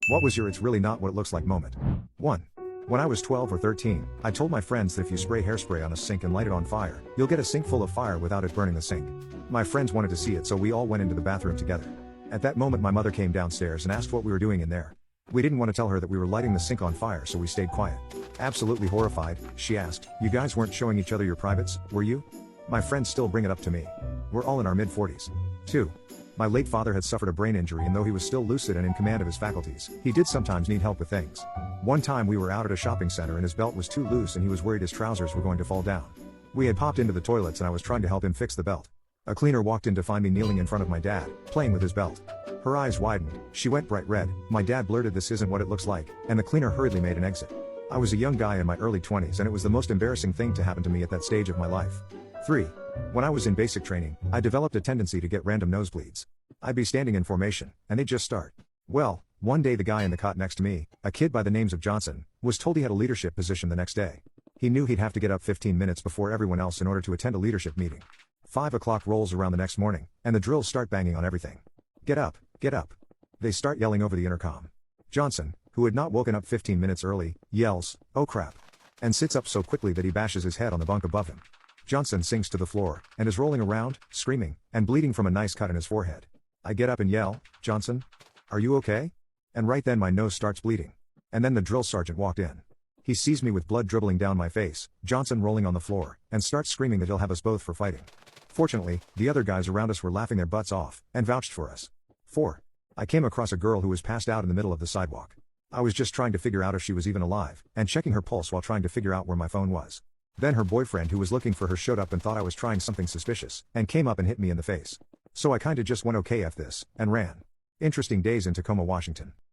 What was your "it's really not what it looks like" moment? 1. When I was 12 or 13, I told my friends that if you spray hairspray on a sink and light it on fire, you'll get a sink full of fire without it burning the sink. My friends wanted to see it, so we all went into the bathroom together. At that moment my mother came downstairs and asked what we were doing in there. We didn't want to tell her that we were lighting the sink on fire, so we stayed quiet. Absolutely horrified, she asked, "You guys weren't showing each other your privates, were you?" My friends still bring it up to me. We're all in our mid-40s. 2. My late father had suffered a brain injury, and though he was still lucid and in command of his faculties, he did sometimes need help with things. One time we were out at a shopping center and his belt was too loose and he was worried his trousers were going to fall down. We had popped into the toilets and I was trying to help him fix the belt. A cleaner walked in to find me kneeling in front of my dad, playing with his belt. Her eyes widened, she went bright red, my dad blurted, "This isn't what it looks like," and the cleaner hurriedly made an exit. I was a young guy in my early 20s and it was the most embarrassing thing to happen to me at that stage of my life. 3. When I was in basic training, I developed a tendency to get random nosebleeds. I'd be standing in formation, and they'd just start. Well, one day the guy in the cot next to me, a kid by the names of Johnson, was told he had a leadership position the next day. He knew he'd have to get up 15 minutes before everyone else in order to attend a leadership meeting. 5 o'clock rolls around the next morning, and the drills start banging on everything. Get up, get up. They start yelling over the intercom. Johnson, who had not woken up 15 minutes early, yells, "Oh crap," and sits up so quickly that he bashes his head on the bunk above him. Johnson sinks to the floor, and is rolling around, screaming, and bleeding from a nice cut in his forehead. I get up and yell, "Johnson? Are you okay?" And right then my nose starts bleeding. And then the drill sergeant walked in. He sees me with blood dribbling down my face, Johnson rolling on the floor, and starts screaming that he'll have us both for fighting. Fortunately, the other guys around us were laughing their butts off, and vouched for us. 4. I came across a girl who was passed out in the middle of the sidewalk. I was just trying to figure out if she was even alive, and checking her pulse while trying to figure out where my phone was. Then her boyfriend who was looking for her showed up and thought I was trying something suspicious, and came up and hit me in the face. So I kinda just went "Okay, F this," and ran. Interesting days in Tacoma, Washington.